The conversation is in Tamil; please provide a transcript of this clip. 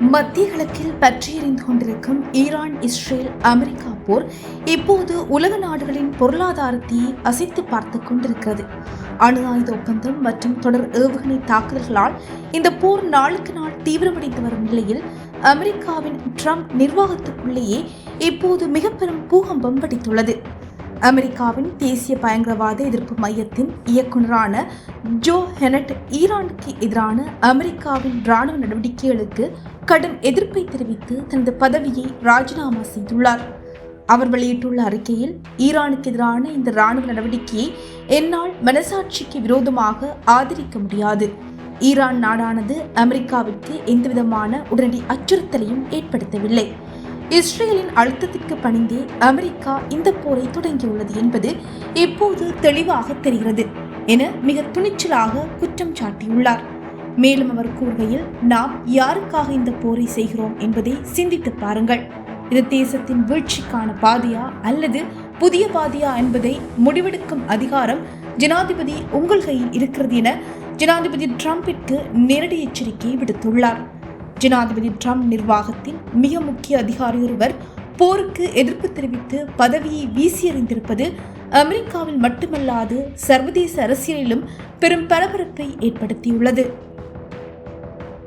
மத்திய கிழக்கில் பற்றியெறிந்து கொண்டிருக்கும் ஈரான் இஸ்ரேல் அமெரிக்கா போர் இப்போது உலக நாடுகளின் பொருளாதாரத்தை அசைத்து பார்த்து கொண்டிருக்கிறது. அணு ஆயுத ஒப்பந்தம் மற்றும் தொடர் ஏவுகணை தாக்குதல்களால் இந்த போர் நாளுக்கு நாள் தீவிரமடைந்து வரும் நிலையில் அமெரிக்காவின் ட்ரம்ப் நிர்வாகத்துக்குள்ளேயே இப்போது மிக பெரும் பூகம்பம் வெடித்துள்ளது. அமெரிக்காவின் தேசிய பயங்கரவாத எதிர்ப்பு மையத்தின் இயக்குநரான ஜோ ஹெனட் ஈரானுக்கு எதிரான அமெரிக்காவின் இராணுவ நடவடிக்கைகளுக்கு கடும் எதிர்ப்பை தெரிவித்து தனது பதவியை ராஜினாமா செய்துள்ளார். அவர் வெளியிட்டுள்ள அறிக்கையில், ஈரானுக்கு எதிரான இந்த இராணுவ நடவடிக்கையை என்னால் மனசாட்சிக்கு விரோதமாக ஆதரிக்க முடியாது. ஈரான் நாடானது அமெரிக்காவிற்கு எந்தவிதமான உடனடி அச்சுறுத்தலையும் ஏற்படுத்தவில்லை. இஸ்ரேலின் அழுத்தத்திற்கு பணிந்தே அமெரிக்கா இந்த போரை தொடங்கியுள்ளது என்பது இப்போது தெளிவாக தெரிகிறது என மிக துணிச்சலாக குற்றம் சாட்டியுள்ளார். மேலும் அவர் கூறுகையில், நாம் யாருக்காக இந்த போரை செய்கிறோம் என்பதை சிந்தித்து பாருங்கள். இது தேசத்தின் வீழ்ச்சிக்கான பாதையா அல்லது புதிய பாதையா என்பதை முடிவெடுக்கும் அதிகாரம் ஜனாதிபதி உங்கள் கையில் இருக்கிறது என ஜனாதிபதி ட்ரம்பிற்கு நேரடி எச்சரிக்கை விடுத்துள்ளார். ஜனாதிபதி ட்ரம்ப் நிர்வாகத்தின் மிக முக்கிய அதிகாரி ஒருவர் போருக்கு எதிர்ப்பு தெரிவித்து பதவியை வீசியறிந்திருப்பது அமெரிக்காவில் மட்டுமல்லாது சர்வதேச அரசியலிலும் பெரும் பரபரப்பை ஏற்படுத்தியுள்ளது.